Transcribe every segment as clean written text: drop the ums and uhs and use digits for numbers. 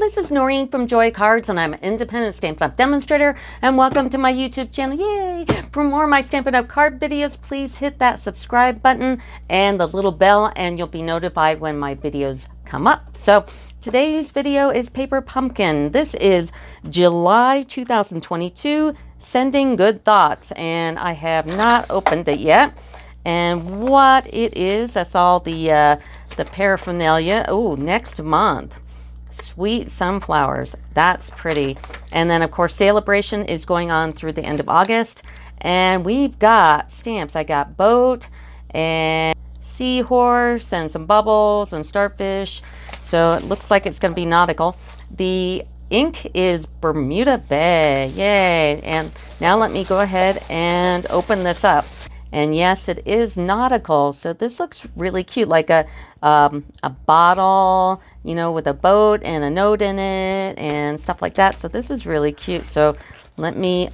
this is Noreen from Joy Cards, and I'm an independent Stampin' Up! Demonstrator, and welcome to my YouTube channel. Yay! For more of my Stampin' Up! Card videos, please hit that subscribe button and the little bell, and you'll be notified when my videos come up. So today's video is Paper Pumpkin. This is July 2022, Sending Good Thoughts, and I have not opened it yet. And what it is, that's all the paraphernalia. Oh, next month. Sweet sunflowers. That's pretty. And then, of course, Celebration is going on through the end of August. And we've got stamps. I got boat and seahorse and some bubbles and starfish. So it looks like it's going to be nautical. The ink is Bermuda Bay. Yay. And now let me go ahead and open this up. And yes, it is nautical. So this looks really cute, like a bottle, you know, with a boat and a note in it and stuff like that. So this is really cute. So let me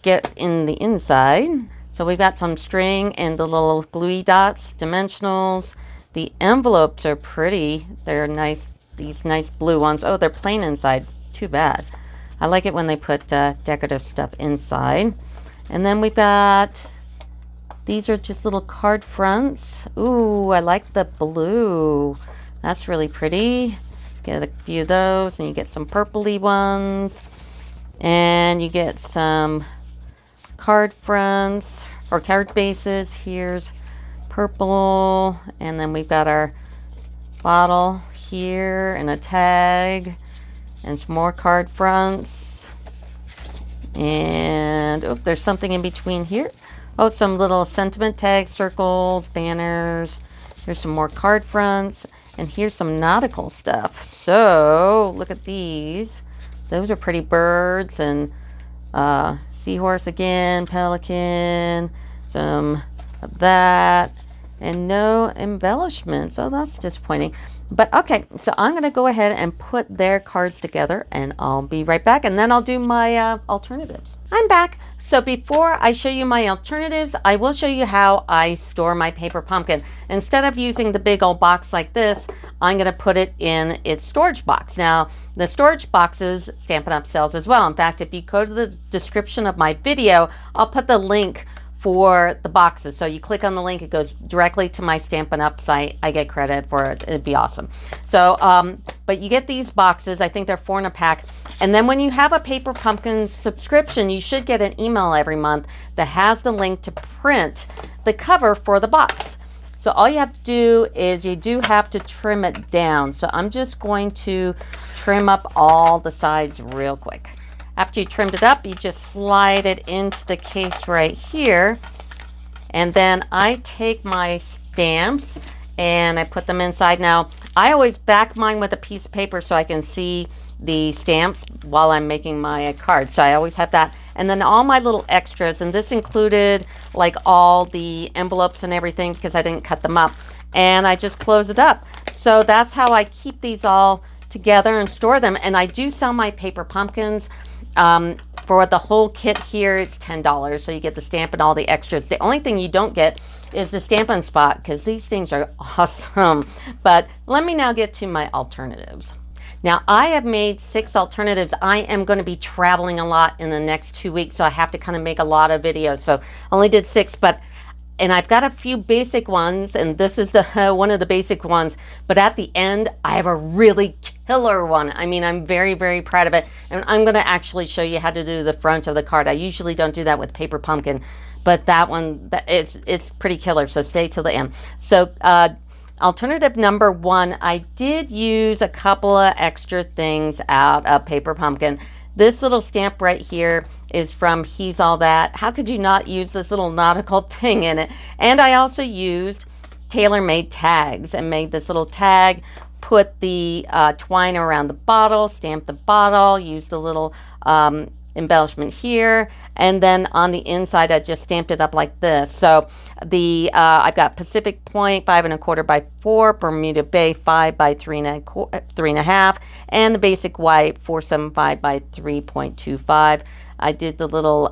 get in the inside. So we've got some string and the little gluey dots, dimensionals. The envelopes are pretty. They're nice, these nice blue ones. Oh, they're plain inside. Too bad. I like it when they put decorative stuff inside. And then we've got... these are just little card fronts. Ooh, I like the blue. That's really pretty. Get a few of those, and you get some purpley ones. And you get some card fronts, or card bases. Here's purple. And then we've got our bottle here, and a tag. And some more card fronts. And, oh, there's something in between here. Oh, some little sentiment tags, circles, banners. Here's some more card fronts. And here's some nautical stuff. So, look at these. Those are pretty birds. And seahorse again, pelican. Some of that. And no embellishments. Oh, that's disappointing. But okay, so I'm going to go ahead and put their cards together, and I'll be right back, and then I'll do my alternatives. I'm back. So before I show you my alternatives, I will show you how I store my Paper Pumpkin. Instead of using the big old box like this, I'm going to put it in its storage box. Now, the storage boxes Stampin' Up! Sells as well. In fact, if you go to the description of my video, I'll put the link for the boxes. So you click on the link, it goes directly to my Stampin' Up! Site. I get credit for it. It'd be awesome. So, but you get these boxes. I think they're 4 in a pack. And then when you have a Paper Pumpkin subscription, you should get an email every month that has the link to print the cover for the box. So all you have to do is you do have to trim it down. So I'm just going to trim up all the sides real quick. After you trimmed it up, you just slide it into the case right here. And then I take my stamps and I put them inside. Now, I always back mine with a piece of paper so I can see the stamps while I'm making my card. So I always have that. And then all my little extras, and this included like all the envelopes and everything because I didn't cut them up. And I just close it up. So that's how I keep these all together and store them. And I do sell my Paper Pumpkins. For the whole kit here, it's $10. So you get the stamp and all the extras. The only thing you don't get is the Stampin' Spot because these things are awesome. But let me now get to my alternatives. Now, I have made 6 alternatives. I am going to be traveling a lot in the next 2 weeks, so I have to kind of make a lot of videos. So I only did 6, and I've got a few basic ones, and this is the one of the basic ones. But at the end, I have a really killer one. I mean, I'm very, very proud of it. And I'm going to actually show you how to do the front of the card. I usually don't do that with Paper Pumpkin, but that one, it's pretty killer. So stay till the end. So alternative number 1, I did use a couple of extra things out of Paper Pumpkin. This little stamp right here is from He's All That. How could you not use this little nautical thing in it? And I also used tailor-made tags and made this little tag, put the twine around the bottle, stamped the bottle, used a little embellishment here, and then on the inside I just stamped it up like this. So the I've got Pacific Point 5 1/4 by 4, Bermuda Bay 5 by 3 1/2, and the basic white 475 by 3.25. I did the little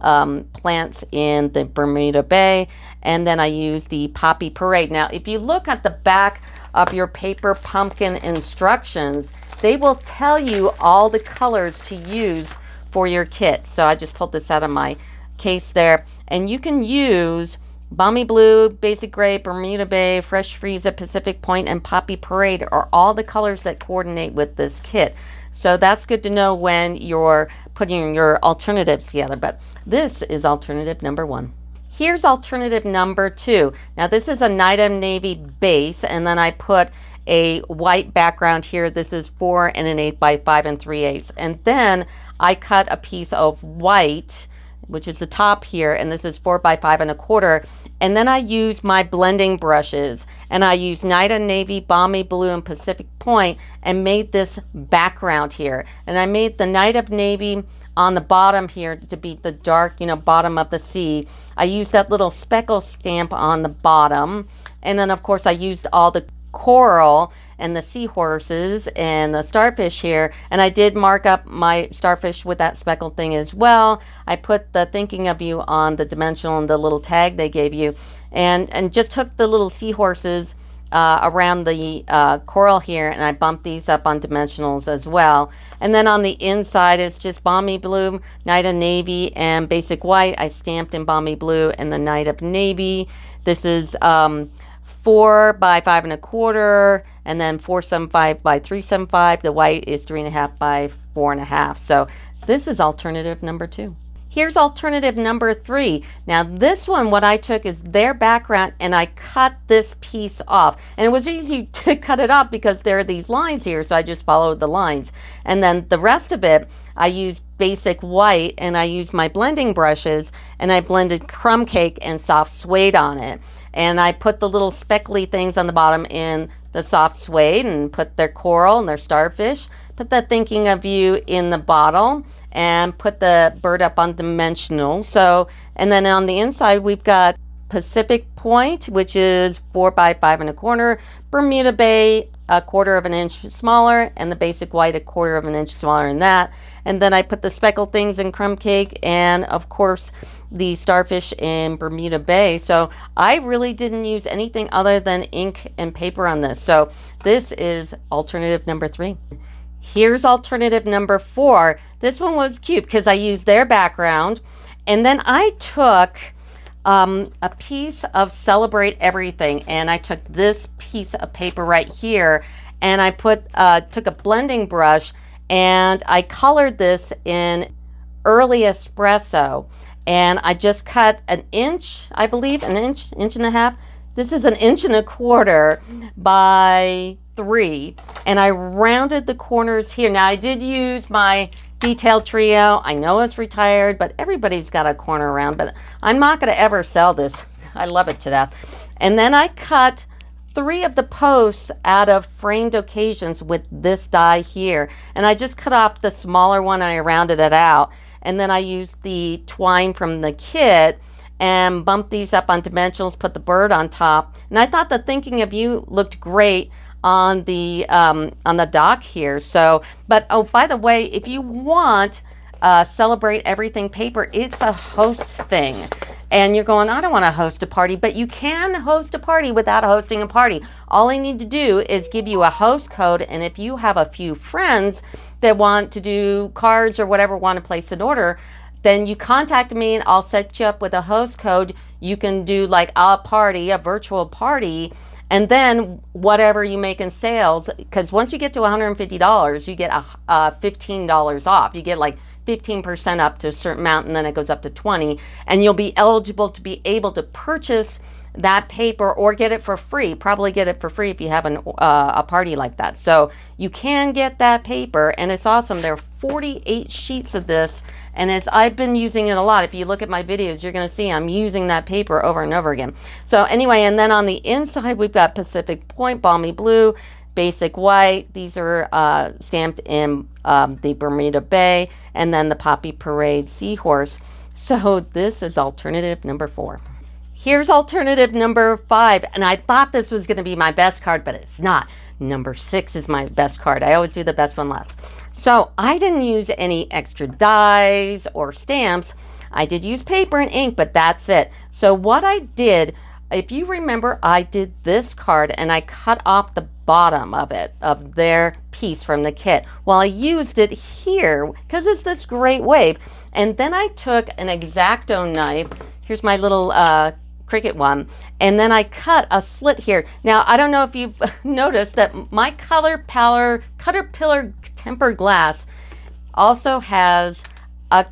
plants in the Bermuda Bay, and then I used the Poppy Parade. Now, if you look at the back of your paper pumpkin instructions, they will tell you all the colors to use for your kit. So I just pulled this out of my case there, and you can use Balmy Blue, Basic Gray, Bermuda Bay, Fresh Freesia, Pacific Point, and Poppy Parade are all the colors that coordinate with this kit. So that's good to know when you're putting your alternatives together. But this is alternative number 1. Here's alternative number 2. Now this is a Night of Navy base, and then I put a white background here. This is 4 1/8 by 5 3/8. And then I cut a piece of white, which is the top here, and this is 4 by 5 1/4. And then I use my blending brushes, and I use Night of Navy, Balmy Blue, and Pacific Point, and made this background here. And I made the Night of Navy on the bottom here to be the dark, bottom of the sea. I used that little speckle stamp on the bottom. And then of course I used all the coral and the seahorses and the starfish here. And I did mark up my starfish with that speckled thing as well. I put the thinking of you on the dimensional and the little tag they gave you. And just took the little seahorses around the coral here, and I bumped these up on dimensionals as well. And then on the inside, it's just Balmy Blue, Night of Navy, and Basic White. I stamped in Balmy Blue and the Night of Navy. This is 4 by 5 1/4, and then 475 by 375. The white is 3.5 by 4.5. So this is alternative number 2. Here's alternative number 3. Now this one, what I took is their background, and I cut this piece off. And it was easy to cut it off because there are these lines here, so I just followed the lines. And then the rest of it, I used Basic White, and I used my blending brushes, and I blended crumb cake and soft suede on it. And I put the little speckly things on the bottom in the soft suede, and put their coral and their starfish, put the thinking of you in the bottle, and put the bird up on dimensional. So, and then on the inside we've got Pacific Point, which is 4 by 5 1/4, Bermuda Bay 1/4 of an inch smaller, and the Basic White 1/4 of an inch smaller than that. And then I put the speckled things in crumb cake, and of course the starfish in Bermuda Bay. So I really didn't use anything other than ink and paper on this. So this is alternative number 3. Here's alternative number 4. This one was cute because I used their background, and then I took a piece of Celebrate Everything, and I took this piece of paper right here, and I took a blending brush, and I colored this in Early Espresso, and I just cut an inch, I believe, an inch and a half. This is 1.25 inches by 3, and I rounded the corners here. Now I did use my detail trio. I know it's retired, but everybody's got a corner around, but I'm not going to ever sell this. I love it to death. And then I cut 3 of the posts out of framed occasions with this die here, and I just cut off the smaller one and I rounded it out. And then I used the twine from the kit and bumped these up on dimensionals, put the bird on top. And I thought the thinking of you looked great on the dock here. So, but oh, by the way, if you want Celebrate Everything paper, it's a host thing. And you're going, I don't want to host a party, but you can host a party without hosting a party. All I need to do is give you a host code, and if you have a few friends that want to do cards or whatever, want to place an order, then you contact me and I'll set you up with a host code. You can do like a party, a virtual party, and then whatever you make in sales, because once you get to $150, you get $15 off. You get like 15% up to a certain amount, and then it goes up to 20, and you'll be eligible to be able to purchase that paper or get it for free. Probably get it for free if you have a party like that. So you can get that paper, and it's awesome. There are 48 sheets of this, and I've been using it a lot. If you look at my videos, you're going to see I'm using that paper over and over again. So anyway, and then on the inside, we've got Pacific Point, Balmy Blue, Basic White. These are stamped in the Bermuda Bay, and then the Poppy Parade Seahorse. So this is alternative number 4. Here's alternative number 5, and I thought this was going to be my best card, but it's not. Number 6 is my best card. I always do the best one last. So I didn't use any extra dies or stamps. I did use paper and ink, but that's it. So what I did, if you remember, I did this card and I cut off the bottom of it, of their piece from the kit. Well, I used it here because it's this great wave. And then I took an X-Acto knife. Here's my little Cricut one. And then I cut a slit here. Now, I don't know if you've noticed that my Caterpillar tempered glass also has a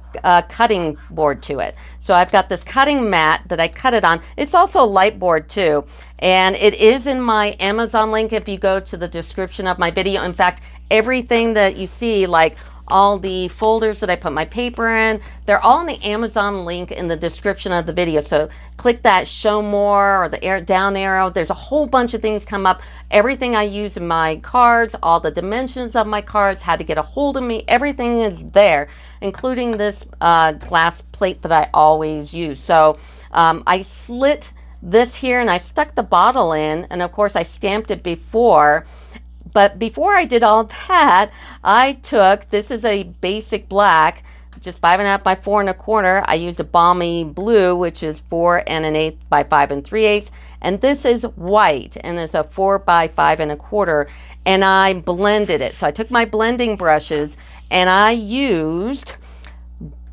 cutting board to it. So I've got this cutting mat that I cut it on. It's also a light board too. And it is in my Amazon link if you go to the description of my video. In fact, everything that you see, like all the folders that I put my paper in, they're all in the Amazon link in the description of the video. So click that show more or the down arrow. There's a whole bunch of things come up. Everything I use in my cards, all the dimensions of my cards, how to get a hold of me, everything is there, including this glass plate that I always use. So I slit this here and I stuck the bottle in, and of course I stamped it before. But before I did all that, I took, this is a basic black, just 5.5 by 4 1/4. I used a balmy blue, which is 4 1/8 by 5 3/8. And this is white, and it's a 4 by 5 1/4. And I blended it. So I took my blending brushes and I used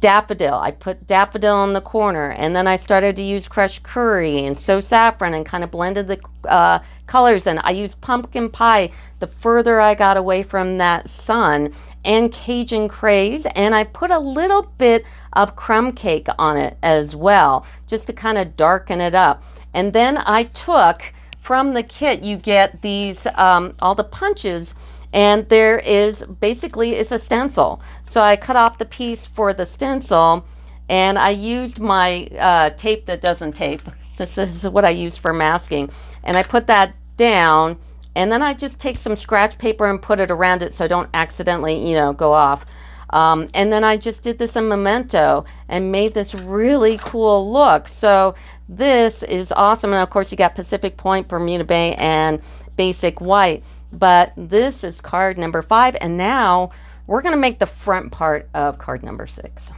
daffodil. I put daffodil in the corner, and then I started to use crushed curry and so saffron and kind of blended the colors. And I used pumpkin pie the further I got away from that sun, and Cajun craze, and I put a little bit of crumb cake on it as well, just to kind of darken it up. And then I took from the kit, you get these all the punches, and there is basically, it's a stencil. So I cut off the piece for the stencil, and I used my tape that doesn't tape. This is what I use for masking. And I put that down, and then I just take some scratch paper and put it around it so I don't accidentally, go off. And then I just did this in Memento and made this really cool look. So this is awesome. And of course you got Pacific Point, Bermuda Bay, and Basic White. But this is card number 5, and now we're going to make the front part of card number 6.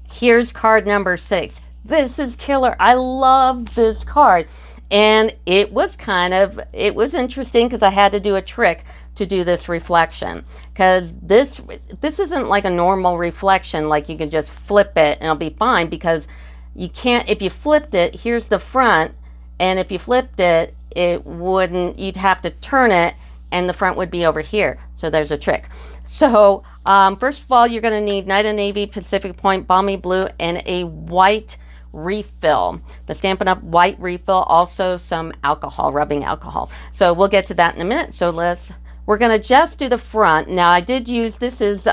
Here's card number 6. This is killer. I love this card. And it was interesting because I had to do a trick to do this reflection, because this isn't like a normal reflection, like you can just flip it and it'll be fine, because you can't. If you flipped it, here's the front, and if you flipped it, it wouldn't, you'd have to turn it and the front would be over here. So there's a trick. So first of all, you're going to need Night of Navy, Pacific Point, Balmy Blue, and a white refill. The Stampin' Up! White refill, also some alcohol, rubbing alcohol. So we'll get to that in a minute. So we're going to just do the front. Now I did use, this is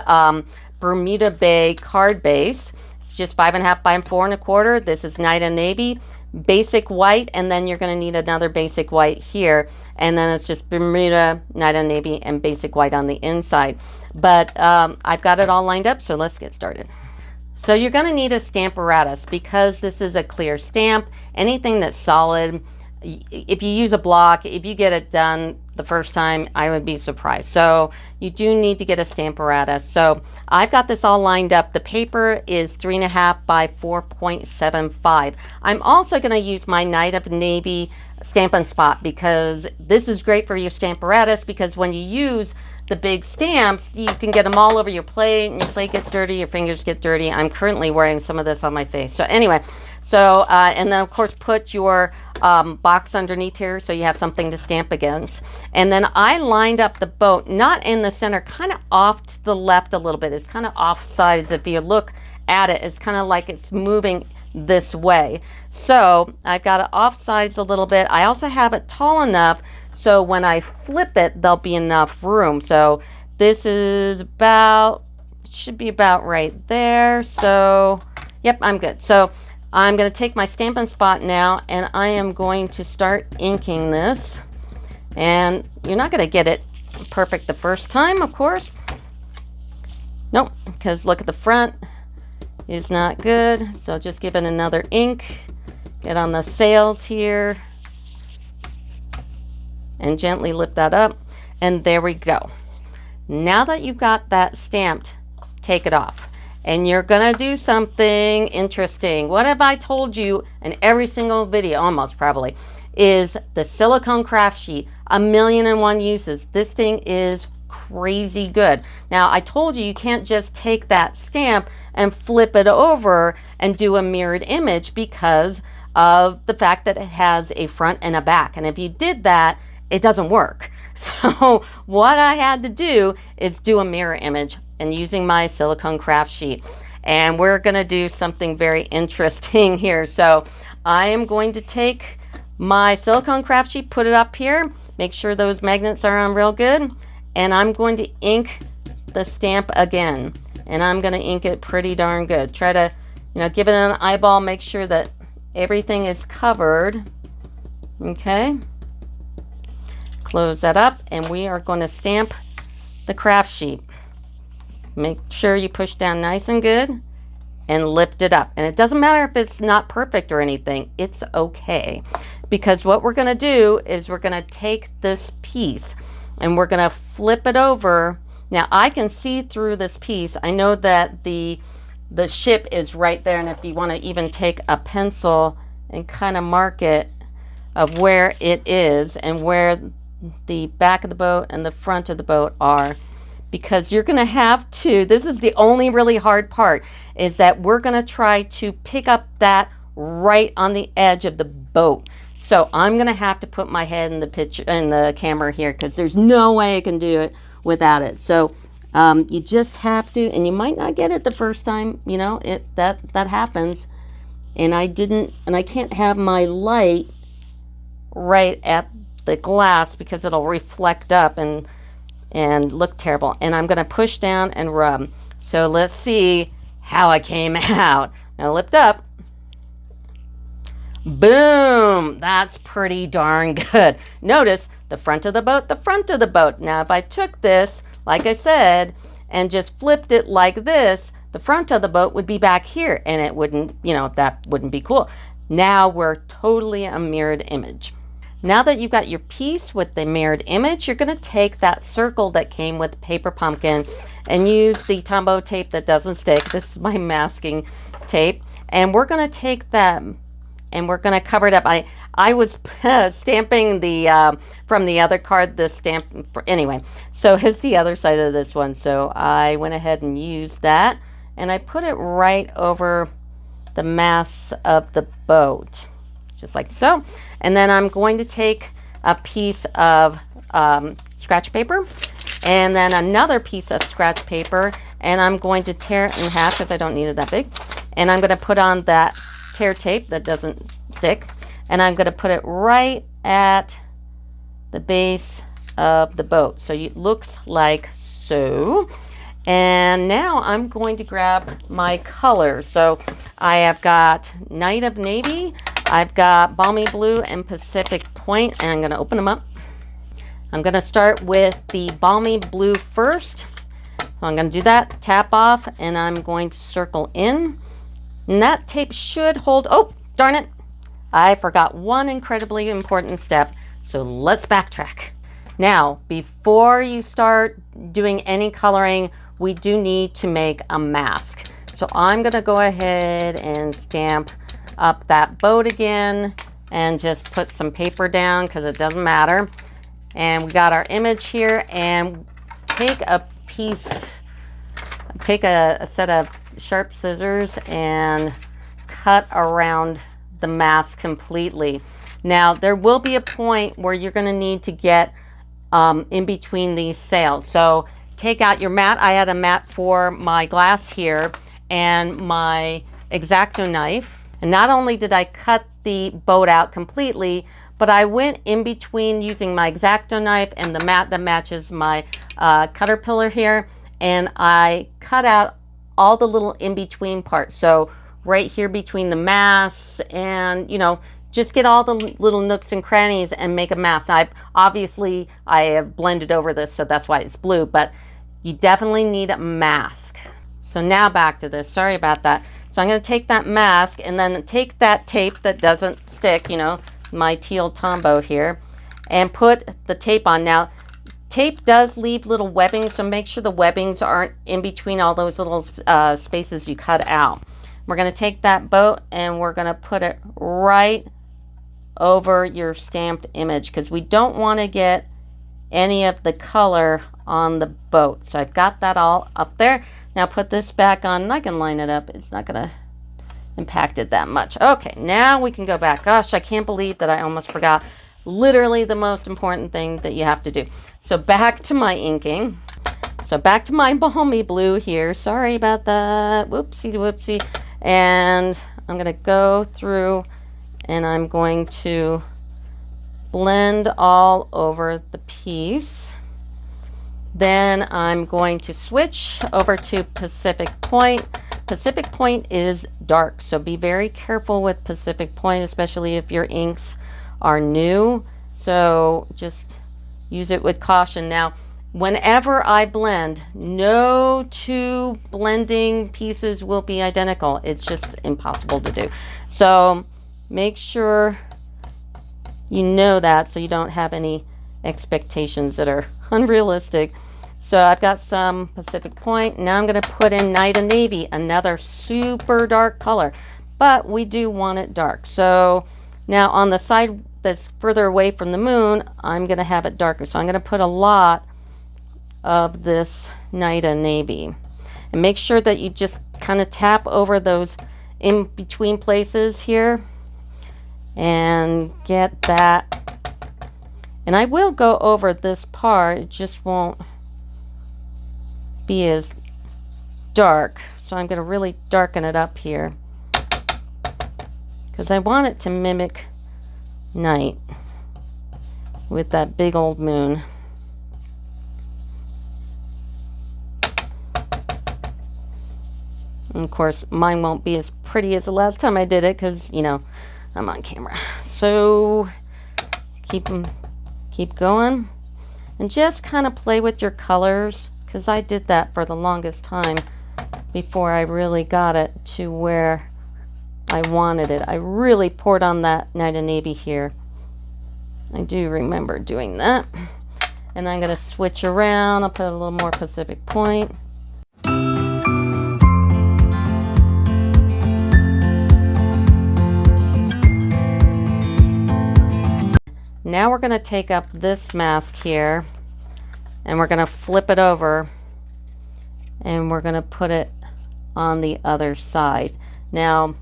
Bermuda Bay card base. It's just 5.5 by 4 1/4. This is Night of Navy, basic white, and then you're going to need another basic white here, and then it's just Bermuda, Night of Navy, and basic white on the inside. But I've got it all lined up, so let's get started. So you're going to need a Stamparatus, because this is a clear stamp. Anything that's solid, if you use a block, if you get it done the first time, I would be surprised. So you do need to get a Stamparatus. So I've got this all lined up. The paper is 3.5 by 4.75. I'm also going to use my Night of Navy Stampin' Spot, because this is great for your Stamparatus, because when you use the big stamps, you can get them all over your plate, and your plate gets dirty, your fingers get dirty. I'm currently wearing some of this on my face. So anyway, and then of course put your box underneath here so you have something to stamp against. And then I lined up the boat, not in the center, kind of off to the left a little bit. It's kind of off sides. If you look at it, it's kind of like it's moving this way. So I've got it off sides a little bit. I also have it tall enough so when I flip it, there'll be enough room. So this is should be about right there. So, yep, I'm good. So I'm going to take my Stampin' Spot now, and I am going to start inking this. And you're not going to get it perfect the first time, of course. Nope, because look at the front is not good. So just give it another ink. Get on the sails here. And gently lift that up, and there we go. Now that you've got that stamped, take it off, and you're gonna do something interesting. What have I told you in every single video, almost probably, is the silicone craft sheet. 1,000,001 uses. This thing is crazy good. Now, I told you can't just take that stamp and flip it over and do a mirrored image because of the fact that it has a front and a back. And if you did that, it doesn't work. So what I had to do is do a mirror image and using my silicone craft sheet. And we're going to do something very interesting here. So I am going to take my silicone craft sheet, put it up here, make sure those magnets are on real good, and I'm going to ink the stamp again. And I'm going to ink it pretty darn good. Try to, give it an eyeball, make sure that everything is covered. Okay. Close that up, and we are going to stamp the craft sheet. Make sure you push down nice and good and lift it up. And it doesn't matter if it's not perfect or anything, it's okay. Because what we're going to do is we're going to take this piece and we're going to flip it over. Now I can see through this piece. I know that the ship is right there, and if you want to even take a pencil and kind of mark it of where it is and where the back of the boat and the front of the boat are, because you're going to have to, this is the only really hard part, is that we're going to try to pick up that right on the edge of the boat. So I'm going to have to put my head in the picture, in the camera here, because there's no way I can do it without it. So you just have to, and you might not get it the first time, that happens. And I can't have my light right at the glass because it'll reflect up and look terrible. And I'm going to push down and rub. So let's see how I came out. Now lift up. Boom! That's pretty darn good. Notice the front of the boat, the front of the boat. Now if I took this, like I said, and just flipped it like this, the front of the boat would be back here, and it wouldn't, that wouldn't be cool. Now we're totally a mirrored image. Now that you've got your piece with the mirrored image, you're going to take that circle that came with the paper pumpkin and use the Tombow tape that doesn't stick. This is my masking tape. And we're going to take them and we're going to cover it up. I was stamping the from the other card, the stamp. Anyway, so here's the other side of this one. So I went ahead and used that, and I put it right over the mass of the boat, just like so. And then I'm going to take a piece of scratch paper and then another piece of scratch paper, and I'm going to tear it in half because I don't need it that big. And I'm going to put on that tear tape that doesn't stick, and I'm going to put it right at the base of the boat. So it looks like so. And now I'm going to grab my colors. So I have got Night of Navy, I've got Balmy Blue and Pacific Point, and I'm going to open them up. I'm going to start with the Balmy Blue first. So I'm going to do that, tap off, and I'm going to circle in. And that tape should hold, oh, darn it. I forgot one incredibly important step. So let's backtrack. Now, before you start doing any coloring, we do need to make a mask. So I'm going to go ahead and stamp up that boat again and just put some paper down because it doesn't matter. And we got our image here, and take a piece, take a set of sharp scissors and cut around the mask completely. Now there will be a point where you're going to need to get in between these sails. So take out your mat. I had a mat for my glass here and my X-Acto knife. And not only did I cut the boat out completely, but I went in between using my X-Acto knife and the mat that matches my Caterpillar here, and I cut out all the little in-between parts. So right here between the masts, and just get all the little nooks and crannies and make a mask. Now, obviously I have blended over this, so that's why it's blue, but you definitely need a mask. So now back to this, sorry about that. So I'm going to take that mask and then take that tape that doesn't stick, my teal Tombow here, and put the tape on. Now, tape does leave little webbing, so make sure the webbings aren't in between all those little spaces you cut out. We're going to take that boat and we're going to put it right over your stamped image because we don't want to get any of the color on the boat. So I've got that all up there. Now put this back on and I can line it up. It's not going to impact it that much. Okay, now we can go back. Gosh, I can't believe that I almost forgot literally the most important thing that you have to do. So back to my inking. So back to my balmy blue here. Sorry about that. Whoopsie, whoopsie. And I'm going to go through and I'm going to blend all over the piece. Then I'm going to switch over to Pacific Point. Pacific Point is dark, so be very careful with Pacific Point, especially if your inks are new. So just use it with caution. Now, whenever I blend, no two blending pieces will be identical. It's just impossible to do. So make sure you know that so you don't have any expectations that are unrealistic. So I've got some Pacific Point. Now I'm going to put in Night and Navy, another super dark color, but we do want it dark. So now on the side that's further away from the moon, I'm going to have it darker. So I'm going to put a lot of this Night and Navy. And make sure that you just kind of tap over those in between places here and get that. And I will go over this part, it just won't be as dark. So I'm going to really darken it up here because I want it to mimic night with that big old moon. And of course, mine won't be as pretty as the last time I did it because, you know, I'm on camera. So keep going and just kind of play with your colors because I did that for the longest time before I really got it to where I wanted it. I really poured on that Night and Navy here. I do remember doing that. And I'm going to switch around. I'll put a little more Pacific Point. Now we're going to take up this mask here and we're going to flip it over and we're going to put it on the other side. Now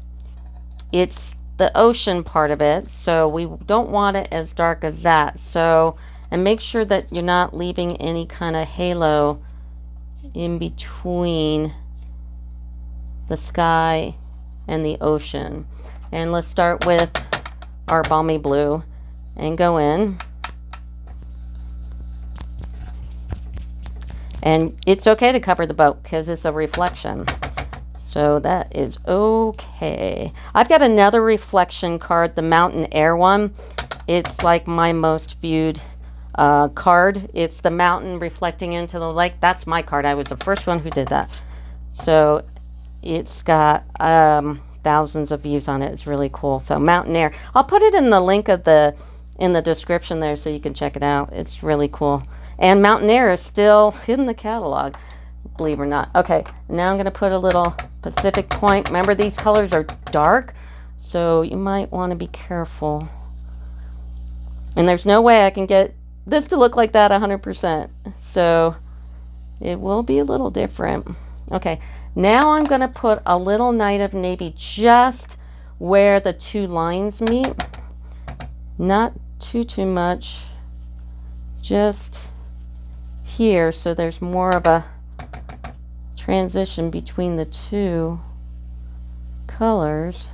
it's the ocean part of it, so we don't want it as dark as that. So, and make sure that you're not leaving any kind of halo in between the sky and the ocean. And let's start with our balmy blue and go in. And it's okay to cover the boat because it's a reflection. So that is okay. I've got another reflection card, the Mountain Air one. It's like my most viewed card. It's the mountain reflecting into the lake. That's my card. I was the first one who did that. So it's got thousands of views on it. It's really cool. So Mountain Air. I'll put it in the link of in the description there so you can check it out. It's really cool. And Mountain Air is still in the catalog, believe it or not. Okay, now I'm going to put a little Pacific Point. Remember, these colors are dark, so you might want to be careful. And there's no way I can get this to look like that 100%. So it will be a little different. Okay, now I'm going to put a little Night of Navy just where the two lines meet. Not too much. Just here, so there's more of a transition between the two colors.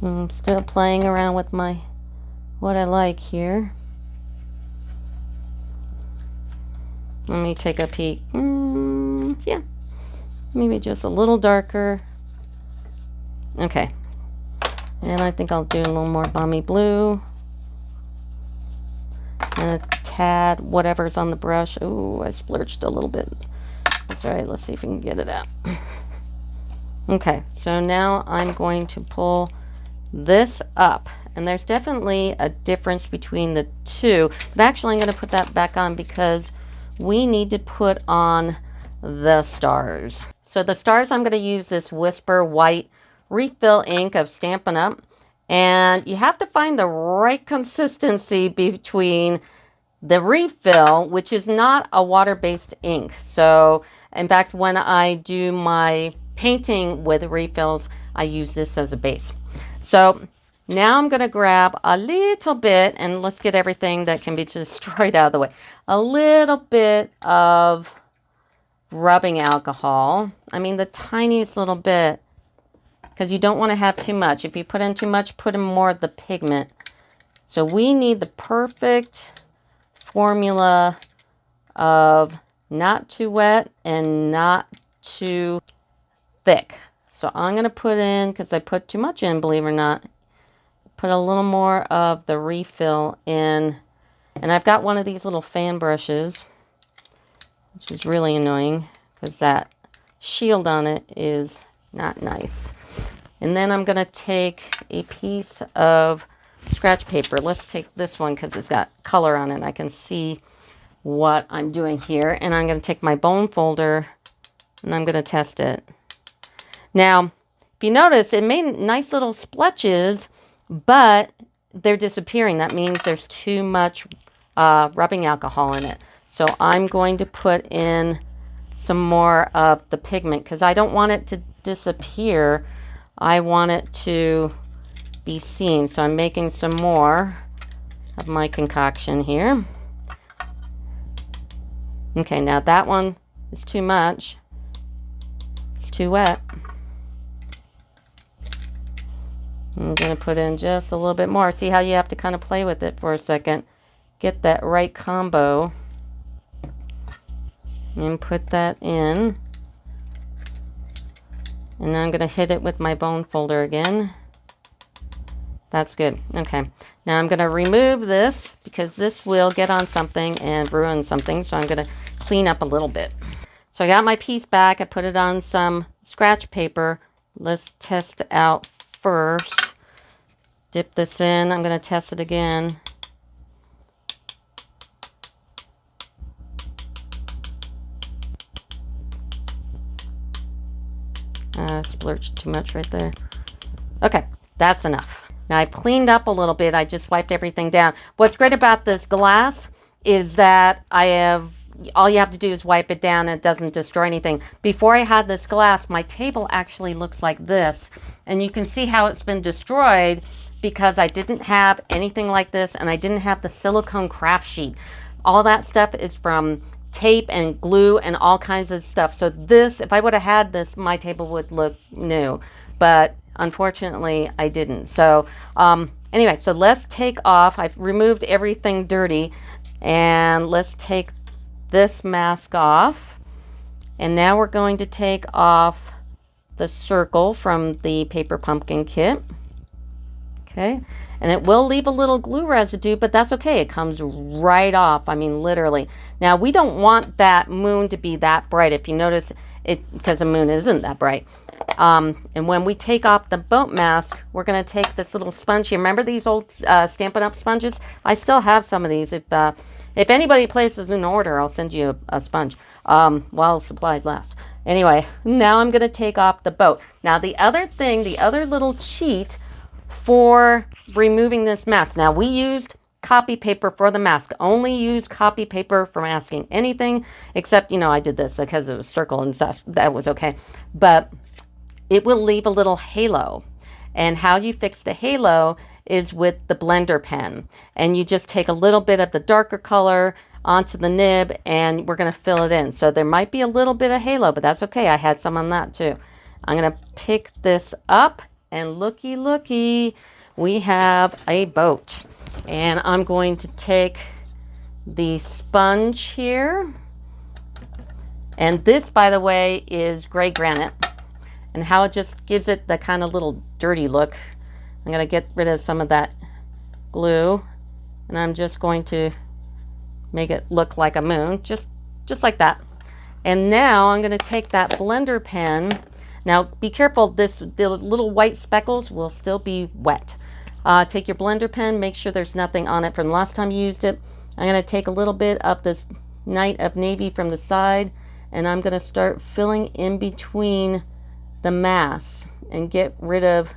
I'm still playing around with what I like here. Let me take a peek. Yeah, maybe just a little darker. Okay, and I think I'll do a little more balmy blue and a tad whatever's on the brush. Ooh, I splurged a little bit. That's all right. Let's see if we can get it out. Okay, so now I'm going to pull this up, and there's definitely a difference between the two, but actually I'm going to put that back on because we need to put on the stars. So the stars, I'm going to use this Whisper White refill ink of Stampin' Up. And you have to find the right consistency between the refill, which is not a water-based ink. So in fact, when I do my painting with refills, I use this as a base. So now I'm going to grab a little bit, and let's get everything that can be destroyed out of the way. A little bit of rubbing alcohol. I mean, the tiniest little bit, because you don't want to have too much. If you put in too much, put in more of the pigment. So we need the perfect formula of not too wet and not too thick. So I'm going to put in, because I put too much in, believe it or not, put a little more of the refill in. And I've got one of these little fan brushes, which is really annoying because that shield on it is not nice. And then I'm going to take a piece of scratch paper. Let's take this one because it's got color on it. I can see what I'm doing here. And I'm going to take my bone folder and I'm going to test it. Now, if you notice, it made nice little splotches, but they're disappearing. That means there's too much rubbing alcohol in it. So I'm going to put in some more of the pigment because I don't want it to disappear. I want it to be seen. So I'm making some more of my concoction here. Okay, now that one is too much. It's too wet. I'm going to put in just a little bit more. See how you have to kind of play with it for a second. Get that right combo. And put that in. And now I'm going to hit it with my bone folder again. That's good. Okay. Now I'm going to remove this because this will get on something and ruin something. So I'm going to clean up a little bit. So I got my piece back. I put it on some scratch paper. Let's test it out first. Dip this in. I'm going to test it again. Splurged too much right there. Okay, that's enough. Now I've cleaned up a little bit. I just wiped everything down. What's great about this glass is that all you have to do is wipe it down and it doesn't destroy anything. Before I had this glass, my table actually looks like this. And you can see how it's been destroyed because I didn't have anything like this and I didn't have the silicone craft sheet. All that stuff is from tape and glue and all kinds of stuff. So this, if I would have had this, my table would look new. But unfortunately, I didn't. So anyway, so let's take off. I've removed everything dirty. And let's take this mask off. And now we're going to take off the circle from the paper pumpkin kit. Okay. And it will leave a little glue residue, but that's okay. It comes right off. I mean, literally. Now, we don't want that moon to be that bright. If you notice it, because the moon isn't that bright. And when we take off the boat mask, we're going to take this little sponge here. Remember these old Stampin' Up! Sponges? I still have some of these. If anybody places an order, I'll send you a sponge while supplies last. Anyway, now I'm going to take off the boat. Now, the other thing, the other little cheat for removing this mask. Now, we used copy paper for the mask. Only use copy paper for masking anything except, I did this because it was circle and that was okay. But it will leave a little halo. And how you fix the halo is with the blender pen. And you just take a little bit of the darker color onto the nib and we're going to fill it in. So there might be a little bit of halo, but that's okay. I had some on that too. I'm going to pick this up and looky, we have a boat. And I'm going to take the sponge here. And this, by the way, is gray granite. And how it just gives it the kind of little dirty look. I'm going to get rid of some of that glue. And I'm just going to make it look like a moon. Just like that. And now I'm going to take that blender pen. Now, be careful. The little white speckles will still be wet. Take your blender pen. Make sure there's nothing on it from the last time you used it. I'm going to take a little bit of this night of navy from the side, and I'm going to start filling in between the masks and get rid of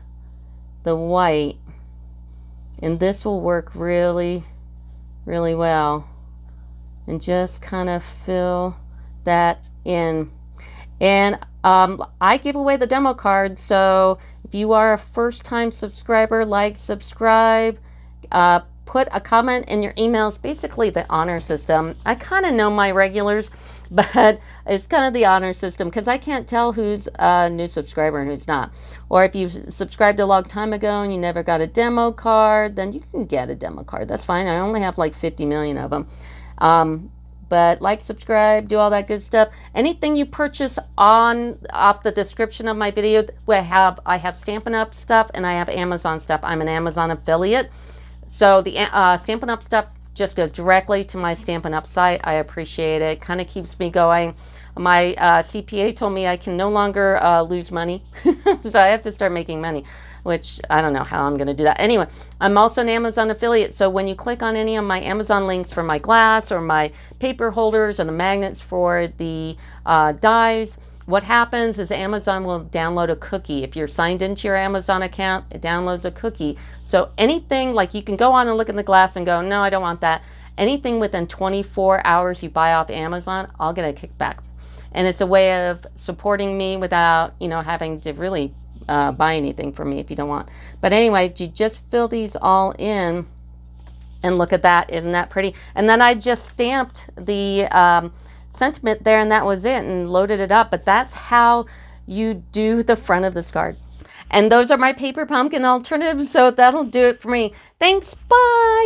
the white. And this will work really, really well. And just kind of fill that in. And I give away the demo card, so if you are a first-time subscriber, like, subscribe, put a comment in your emails, basically the honor system. I kind of know my regulars, but it's kind of the honor system because I can't tell who's a new subscriber and who's not. Or if you've subscribed a long time ago and you never got a demo card, then you can get a demo card. That's fine. I only have like 50 million of them. But like, subscribe, do all that good stuff. Anything you purchase off the description of my video, I have Stampin' Up stuff and I have Amazon stuff. I'm an Amazon affiliate. So the Stampin' Up stuff just goes directly to my Stampin' Up site. I appreciate it. Kind of keeps me going. My CPA told me I can no longer lose money. So I have to start making money, which I don't know how I'm going to do that. Anyway, I'm also an Amazon affiliate. So when you click on any of my Amazon links for my glass or my paper holders or the magnets for the dies, what happens is Amazon will download a cookie. If you're signed into your Amazon account, it downloads a cookie. So anything, like, you can go on and look in the glass and go, no, I don't want that. Anything within 24 hours you buy off Amazon, I'll get a kickback. And it's a way of supporting me without, having to really buy anything for me if you don't want. But anyway, you just fill these all in, and look at that. Isn't that pretty? And then I just stamped the sentiment there, and that was it, and loaded it up. But that's how you do the front of this card. And those are my paper pumpkin alternatives, so that'll do it for me. Thanks. Bye.